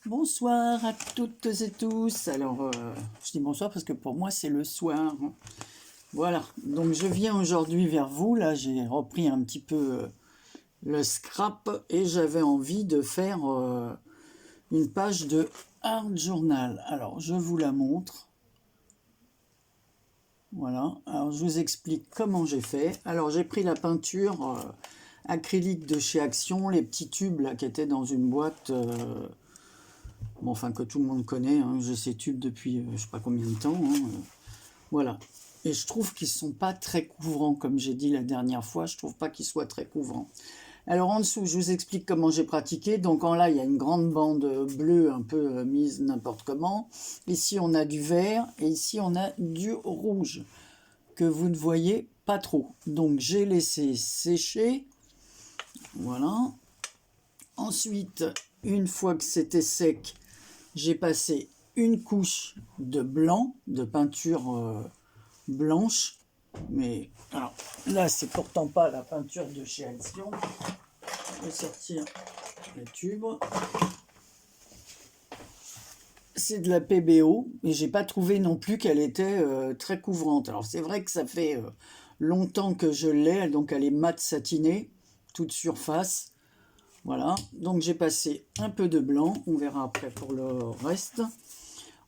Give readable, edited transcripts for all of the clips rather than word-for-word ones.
Bonsoir à toutes et tous. Alors, je dis bonsoir parce que pour moi, c'est le soir. Voilà, donc je viens aujourd'hui vers vous. Là, j'ai repris un petit peu le scrap et j'avais envie de faire une page de Art Journal. Alors, je vous la montre. Voilà, alors je vous explique comment j'ai fait. Alors, j'ai pris la peinture acrylique de chez Action, les petits tubes là qui étaient dans une boîte... bon, enfin que tout le monde connaît, hein, j'ai ces tubes depuis je sais pas combien de temps, hein, voilà. Et je trouve qu'ils sont pas très couvrants, comme j'ai dit la dernière fois, je trouve pas qu'ils soient très couvrants. Alors en dessous, je vous explique comment j'ai pratiqué. Donc en là, il y a une grande bande bleue un peu mise n'importe comment. Ici, on a du vert et ici, on a du rouge que vous ne voyez pas trop. Donc j'ai laissé sécher, voilà. Ensuite, une fois que c'était sec, j'ai passé une couche de blanc, de peinture blanche. Mais alors là, c'est pourtant pas la peinture de chez Action. Je vais sortir le tube. C'est de la PBO et j'ai pas trouvé non plus qu'elle était très couvrante. Alors c'est vrai que ça fait longtemps que je l'ai, donc elle est mat satinée, toute surface. Voilà, donc j'ai passé un peu de blanc, on verra après pour le reste.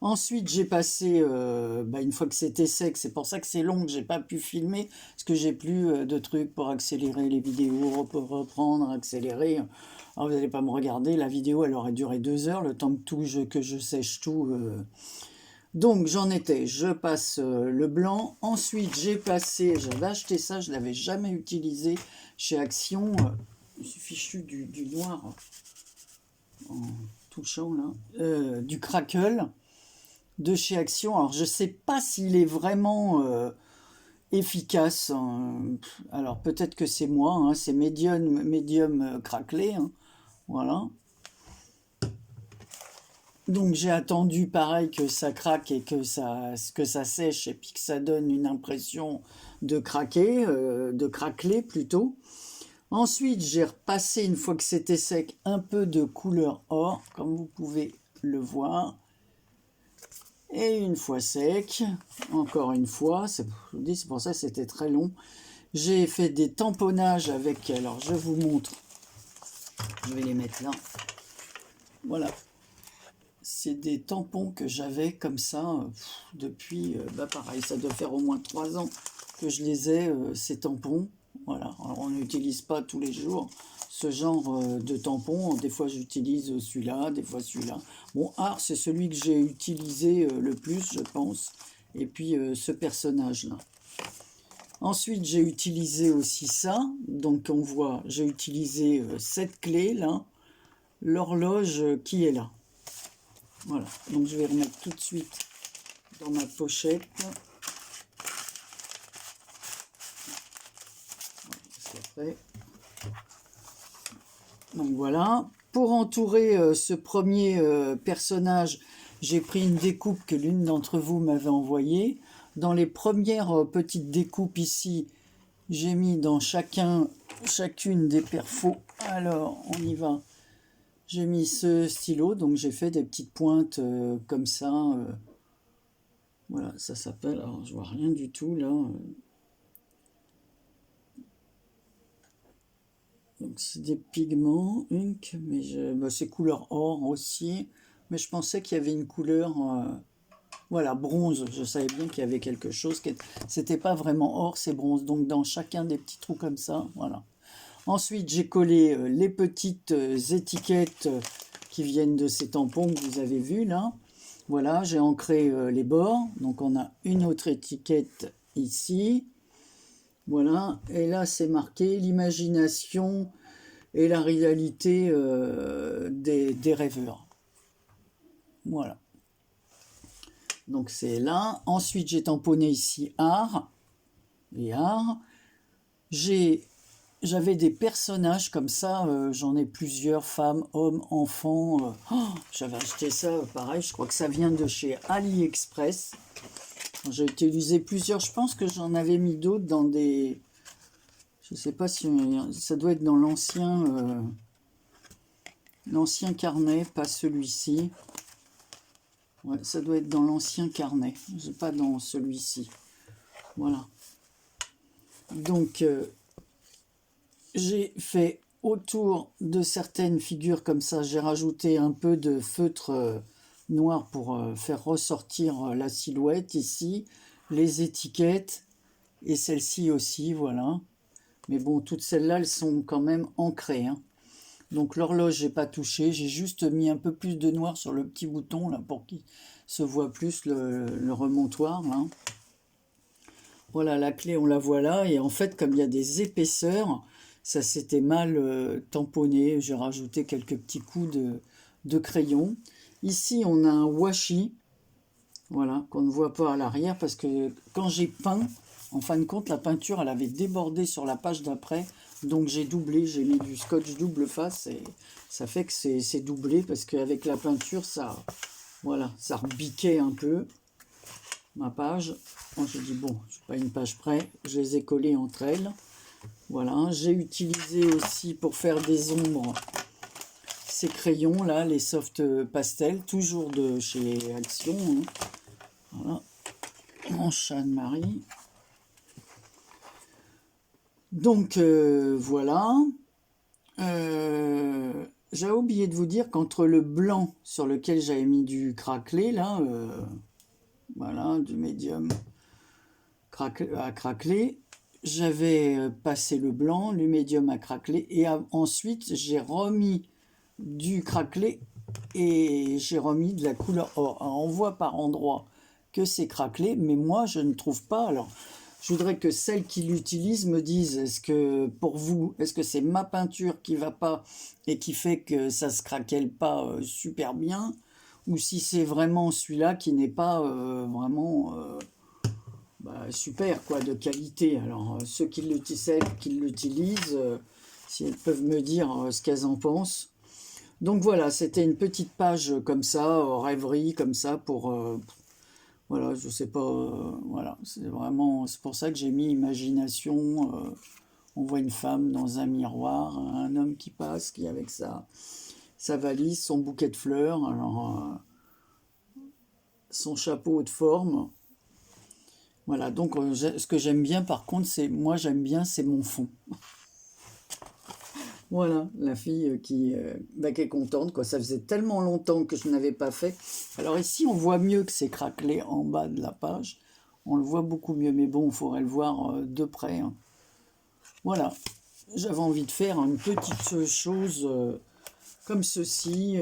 Ensuite, j'ai passé, une fois que c'était sec, c'est pour ça que c'est long, que j'ai pas pu filmer, parce que j'ai plus de trucs pour accélérer les vidéos, reprendre, accélérer. Alors vous n'allez pas me regarder, la vidéo elle aurait duré 2 heures, le temps que je sèche tout. Donc j'en étais, je passe le blanc. Ensuite, j'ai passé, j'avais acheté ça, je l'avais jamais utilisé chez Action. Je suis fichu du noir en touchant là, du crackle de chez Action. Alors je sais pas s'il est vraiment efficace, hein. Alors peut-être que c'est moi, hein, c'est médium craquelé, hein. Voilà. Donc j'ai attendu pareil que ça craque et que ça sèche et puis que ça donne une impression de craquer, de craqueler plutôt. Ensuite j'ai repassé, une fois que c'était sec, un peu de couleur or, comme vous pouvez le voir. Et une fois sec, encore une fois, je vous dis, c'est pour ça que c'était très long. J'ai fait des tamponnages avec, alors je vous montre, je vais les mettre là. Voilà, c'est des tampons que j'avais comme ça depuis, pareil, ça doit faire au moins 3 ans que je les ai, ces tampons. Voilà, alors on n'utilise pas tous les jours ce genre de tampons. Des fois j'utilise celui-là, des fois celui-là. Bon, Art, c'est celui que j'ai utilisé le plus, je pense. Et puis ce personnage-là. Ensuite, j'ai utilisé aussi ça. Donc on voit, j'ai utilisé cette clé là, l'horloge qui est là. Voilà, donc je vais remettre tout de suite dans ma pochette. Après. Donc voilà, pour entourer ce premier personnage, j'ai pris une découpe que l'une d'entre vous m'avait envoyée. Dans les premières petites découpes ici, j'ai mis dans chacune des perfos. Alors, on y va. J'ai mis ce stylo, donc j'ai fait des petites pointes comme ça. Voilà, ça s'appelle, alors je vois rien du tout là. Donc c'est des pigments, ink, mais c'est couleur or aussi. Mais je pensais qu'il y avait une couleur, voilà, bronze. Je savais bien qu'il y avait quelque chose. C'était pas vraiment or, c'est bronze. Donc dans chacun des petits trous comme ça, voilà. Ensuite, j'ai collé les petites étiquettes qui viennent de ces tampons que vous avez vus là. Voilà, j'ai ancré les bords. Donc on a une autre étiquette ici. Voilà, et là c'est marqué l'imagination et la réalité des rêveurs. Voilà. Donc c'est là. Ensuite j'ai tamponné ici art et art. J'avais des personnages comme ça, j'en ai plusieurs, femmes, hommes, enfants. J'avais acheté ça, pareil, je crois que ça vient de chez AliExpress. J'ai utilisé plusieurs, je pense que j'en avais mis d'autres dans des... Je sais pas si ça doit être dans l'ancien L'ancien carnet, pas celui-ci. Ouais, ça doit être dans l'ancien carnet, pas dans celui-ci. Voilà. Donc, j'ai fait autour de certaines figures comme ça, j'ai rajouté un peu de feutre noir pour faire ressortir la silhouette ici, les étiquettes et celle-ci aussi, voilà. Mais bon, toutes celles-là, elles sont quand même ancrées, hein. Donc l'horloge, j'ai pas touché, j'ai juste mis un peu plus de noir sur le petit bouton là pour qu'il se voit plus le remontoir là. Voilà, la clé, on la voit là. Et en fait, comme il y a des épaisseurs, ça s'était mal tamponné. J'ai rajouté quelques petits coups de crayon. Ici, on a un washi, voilà, qu'on ne voit pas à l'arrière parce que quand j'ai peint, en fin de compte, la peinture, elle avait débordé sur la page d'après. Donc j'ai doublé, j'ai mis du scotch double face et ça fait que c'est doublé parce qu'avec la peinture, ça, voilà, ça rebiquait un peu ma page. Moi, j'ai dit, bon, je suis pas une page près, je les ai collées entre elles. Voilà, j'ai utilisé aussi pour faire des ombres ces crayons là, les soft pastel, toujours de chez Action, hein. Voilà, en Anne-Marie. Donc voilà. J'ai oublié de vous dire qu'entre le blanc sur lequel j'avais mis du craquelé là, voilà, du médium à craqueler, j'avais passé le blanc, le médium à craqueler, et ensuite j'ai remis du craquelé et j'ai remis de la couleur or. Alors, on voit par endroits que c'est craquelé, mais moi je ne trouve pas. Alors je voudrais que celles qui l'utilisent me disent, est-ce que pour vous, est-ce que c'est ma peinture qui va pas et qui fait que ça se craquelle pas super bien, ou si c'est vraiment celui-là qui n'est pas vraiment super, quoi, de qualité. Alors ceux qui l'utilisent, si elles peuvent me dire ce qu'elles en pensent. Donc voilà, c'était une petite page comme ça, rêverie comme ça pour voilà, je sais pas, voilà, c'est pour ça que j'ai mis imagination. On voit une femme dans un miroir, un homme qui passe, qui avec sa valise, son bouquet de fleurs, alors son chapeau de forme. Voilà, donc ce que j'aime bien par contre, j'aime bien, c'est mon fond. Voilà, la fille qui est contente, quoi. Ça faisait tellement longtemps que je n'avais pas fait. Alors ici, on voit mieux que c'est craquelé en bas de la page. On le voit beaucoup mieux, mais bon, il faudrait le voir de près, hein. Voilà, j'avais envie de faire une petite chose comme ceci.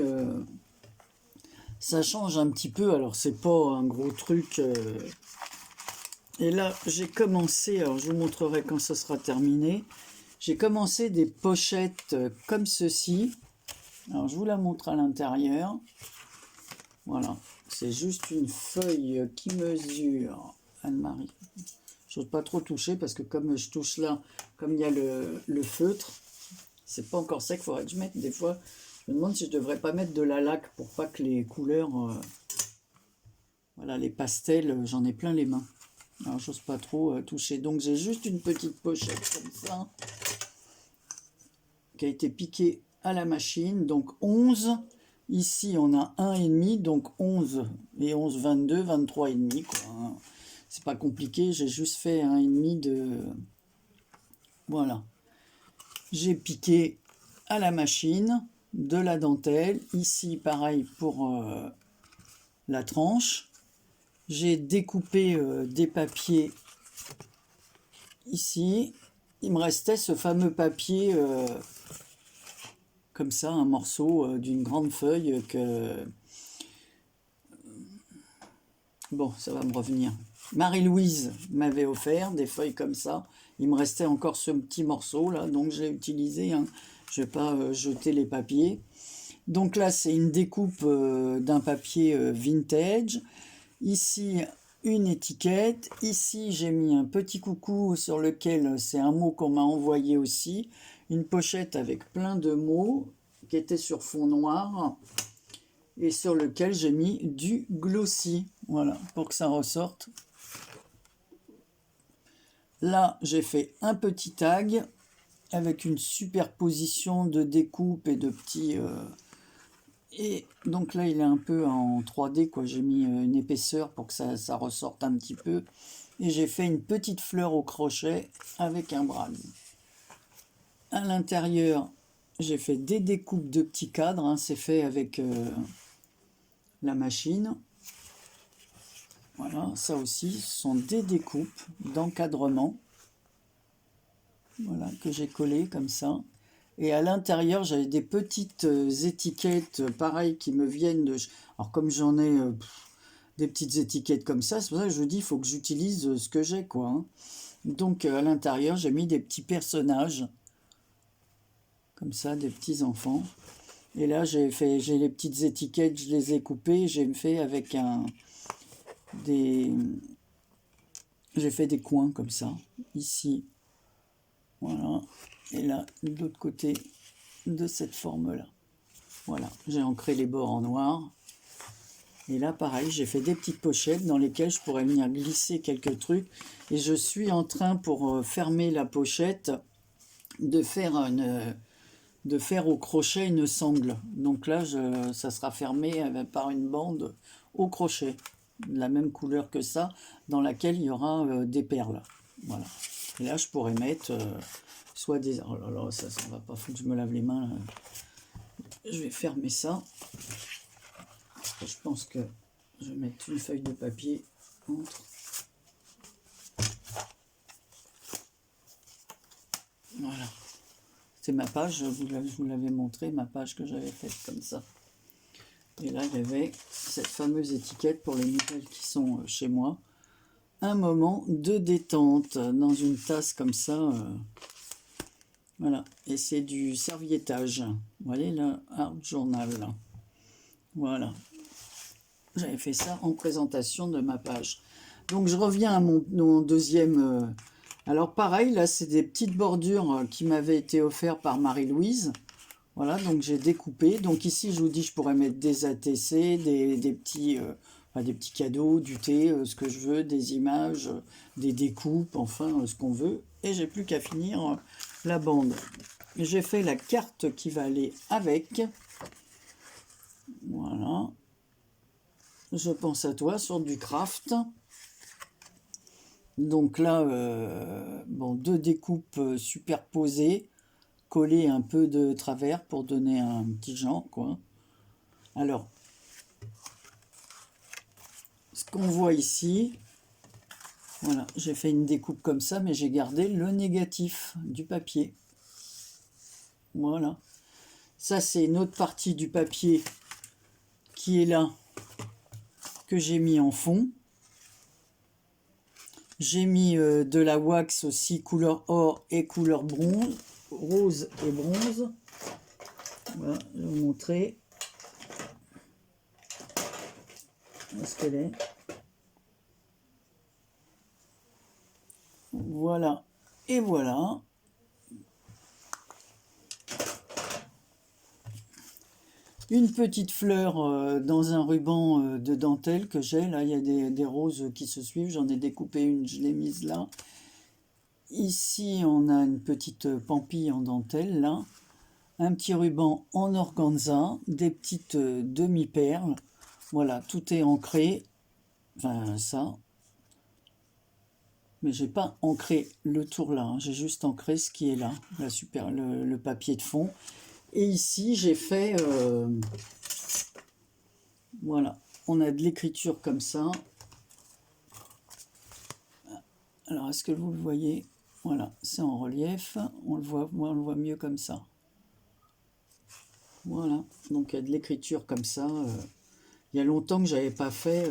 Ça change un petit peu, alors c'est pas un gros truc. Et là, j'ai commencé, alors je vous montrerai quand ça sera terminé. J'ai commencé des pochettes comme ceci. Alors, je vous la montre à l'intérieur. Voilà. C'est juste une feuille qui mesure. Anne-Marie. Je n'ose pas trop toucher parce que comme je touche là, comme il y a le feutre, c'est pas encore sec. Il faudrait que je mette des fois. Je me demande si je devrais pas mettre de la laque pour pas que les couleurs... voilà, les pastels, j'en ai plein les mains. Alors, j'ose pas trop toucher. Donc, j'ai juste une petite pochette comme ça, qui a été piquée à la machine. Donc, 11. Ici, on a 1,5. Donc, 11 et 11, 22, 23,5, quoi. C'est pas compliqué. J'ai juste fait 1,5 de... Voilà. J'ai piqué à la machine de la dentelle. Ici, pareil pour la tranche. J'ai découpé des papiers ici. Il me restait ce fameux papier comme ça, un morceau d'une grande feuille que... Bon, ça va me revenir. Marie-Louise m'avait offert des feuilles comme ça. Il me restait encore ce petit morceau là, donc j'ai utilisé, hein. Je ne vais pas jeter les papiers. Donc là, c'est une découpe d'un papier vintage. Ici, une étiquette. Ici, j'ai mis un petit coucou sur lequel c'est un mot qu'on m'a envoyé aussi. Une pochette avec plein de mots qui était sur fond noir et sur lequel j'ai mis du glossy. Voilà, pour que ça ressorte. Là, j'ai fait un petit tag avec une superposition de découpes et de petits Et donc là, il est un peu en 3D, quoi. J'ai mis une épaisseur pour que ça ressorte un petit peu. Et j'ai fait une petite fleur au crochet avec un brase. À l'intérieur, j'ai fait des découpes de petits cadres, hein. C'est fait avec la machine. Voilà, ça aussi, ce sont des découpes d'encadrement. Voilà, que j'ai collé comme ça. Et à l'intérieur, j'avais des petites étiquettes, pareilles, qui me viennent de... Alors, comme j'en ai des petites étiquettes comme ça, c'est pour ça que je dis, il faut que j'utilise ce que j'ai, quoi, hein. Donc, à l'intérieur, j'ai mis des petits personnages, comme ça, des petits enfants. Et là, j'ai les petites étiquettes, je les ai coupées, j'ai fait avec des... J'ai fait des coins comme ça, ici, voilà. Et là, de l'autre côté, de cette forme-là. Voilà, j'ai ancré les bords en noir. Et là, pareil, j'ai fait des petites pochettes dans lesquelles je pourrais venir glisser quelques trucs. Et je suis en train, pour fermer la pochette, de faire au crochet une sangle. Donc là, ça sera fermé par une bande au crochet, de la même couleur que ça, dans laquelle il y aura des perles. Voilà. Et là, je pourrais mettre soit des... Oh là là, ça va pas, faut que je me lave les mains, là. Je vais fermer ça. Je pense que je vais mettre une feuille de papier entre. Voilà. C'est ma page, je vous l'avais montré, ma page que j'avais faite comme ça. Et là, il y avait cette fameuse étiquette pour les nouvelles qui sont chez moi. Un moment de détente dans une tasse comme ça. Voilà. Et c'est du serviettage. Vous voyez là, Art Journal. Là. Voilà. J'avais fait ça en présentation de ma page. Donc je reviens à mon deuxième... alors pareil, là c'est des petites bordures qui m'avaient été offertes par Marie-Louise. Voilà, donc j'ai découpé. Donc ici je vous dis, je pourrais mettre des ATC, des petits cadeaux, du thé, ce que je veux, des images, des découpes, enfin ce qu'on veut. Et j'ai plus qu'à finir la bande. J'ai fait la carte qui va aller avec. Voilà. Je pense à toi sur du craft. Donc là, bon, deux découpes superposées, collées un peu de travers pour donner un petit genre, quoi. Alors, ce qu'on voit ici, voilà, j'ai fait une découpe comme ça, mais j'ai gardé le négatif du papier. Voilà. Ça, c'est une autre partie du papier qui est là, que j'ai mis en fond. J'ai mis de la wax aussi, couleur or et couleur bronze, rose et bronze. Voilà, je vais vous montrer. Où est-ce qu'elle est? Voilà, et voilà. Une petite fleur dans un ruban de dentelle que j'ai. Là, il y a des roses qui se suivent. J'en ai découpé une, je l'ai mise là. Ici, on a une petite pampille en dentelle, là. Un petit ruban en organza, des petites demi-perles. Voilà, tout est ancré. Enfin, ça. Mais j'ai pas ancré le tour là. Hein. J'ai juste ancré ce qui est là. Le papier de fond. Et ici, j'ai fait... voilà, on a de l'écriture comme ça. Alors, est-ce que vous le voyez? Voilà, c'est en relief. On le voit mieux comme ça. Voilà, donc il y a de l'écriture comme ça. Il y a longtemps que j'avais pas fait,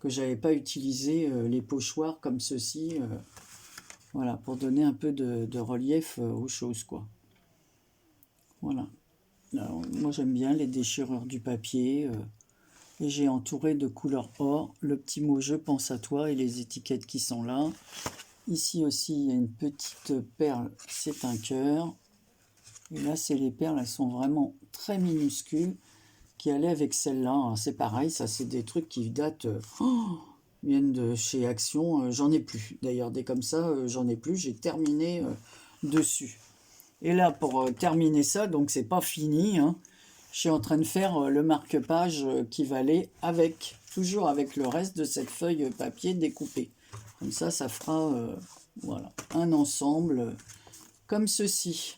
que j'avais pas utilisé les pochoirs comme ceci. Voilà, pour donner un peu de relief aux choses, quoi. Voilà. Alors, moi j'aime bien les déchirures du papier. Et j'ai entouré de couleur or le petit mot je pense à toi et les étiquettes qui sont là. Ici aussi il y a une petite perle, c'est un cœur. Et là c'est les perles, elles sont vraiment très minuscules qui allaient avec celle-là. C'est pareil, ça c'est des trucs qui datent, viennent de chez Action. J'en ai plus d'ailleurs, des comme ça, j'en ai plus. J'ai terminé dessus. Et là pour terminer ça, donc c'est pas fini, hein. je suis en train de faire le marque-page qui va aller avec, toujours avec le reste de cette feuille papier découpée. Comme ça fera voilà, un ensemble comme ceci.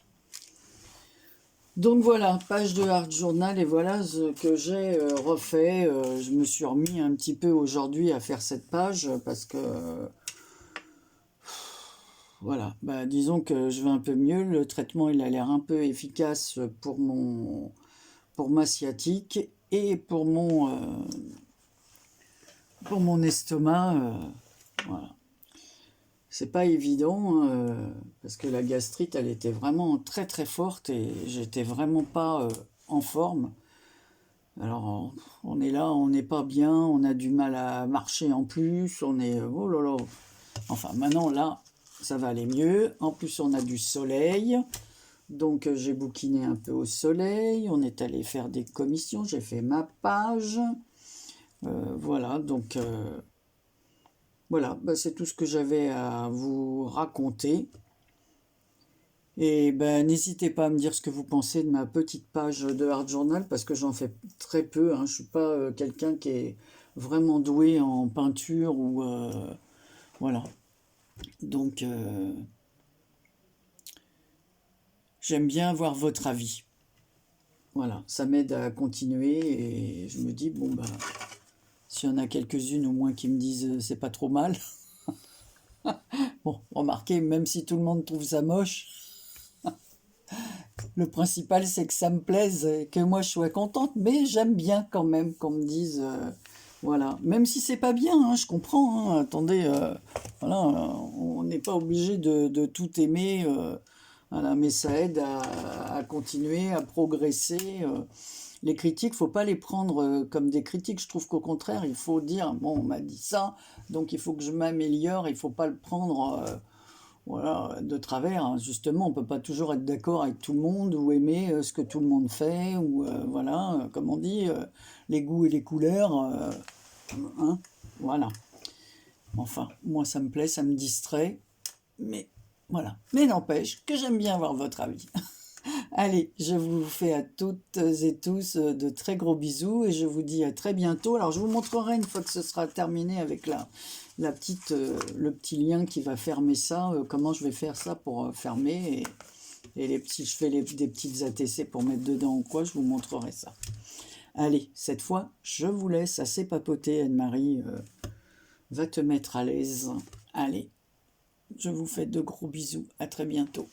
Donc voilà, page de Art Journal, et voilà ce que j'ai refait. Je me suis remis un petit peu aujourd'hui à faire cette page parce que voilà, bah, disons que je vais un peu mieux. Le traitement il a l'air un peu efficace pour ma sciatique et pour mon estomac. Voilà. C'est pas évident parce que la gastrite elle était vraiment très très forte et j'étais vraiment pas en forme. Alors on est là, on n'est pas bien, on a du mal à marcher en plus, on est oh là là. Enfin maintenant là ça va aller mieux. En plus on a du soleil, donc j'ai bouquiné un peu au soleil. On est allé faire des commissions, j'ai fait ma page. Voilà donc. Voilà, bah, c'est tout ce que j'avais à vous raconter. Et ben, n'hésitez pas à me dire ce que vous pensez de ma petite page de Art Journal parce que j'en fais très peu. Hein. Je ne suis pas quelqu'un qui est vraiment doué en peinture ou voilà. Donc j'aime bien avoir votre avis. Voilà, ça m'aide à continuer et je me dis bon bah s'il y en a quelques-unes au moins qui me disent c'est pas trop mal. Bon, remarquez, même si tout le monde trouve ça moche, le principal, c'est que ça me plaise et que moi je sois contente, mais j'aime bien quand même qu'on me dise, voilà. Même si c'est pas bien, hein, je comprends. Hein, attendez, voilà, on n'est pas obligé de tout aimer, voilà, mais ça aide à continuer, à progresser. Les critiques, faut pas les prendre comme des critiques. Je trouve qu'au contraire, il faut dire, bon, on m'a dit ça, donc il faut que je m'améliore. Il faut pas le prendre. Voilà, de travers, hein. Justement, on ne peut pas toujours être d'accord avec tout le monde ou aimer ce que tout le monde fait, ou voilà, comme on dit, les goûts et les couleurs, hein, voilà. Enfin, moi ça me plaît, ça me distrait, mais voilà. Mais n'empêche que j'aime bien avoir votre avis. Allez, je vous fais à toutes et tous de très gros bisous et je vous dis à très bientôt. Alors je vous montrerai une fois que ce sera terminé avec le petit lien qui va fermer ça, comment je vais faire ça pour fermer et si je fais des petites ATC pour mettre dedans ou quoi, je vous montrerai ça. Allez, cette fois, je vous laisse assez papoter, Anne-Marie, va te mettre à l'aise. Allez, je vous fais de gros bisous, à très bientôt.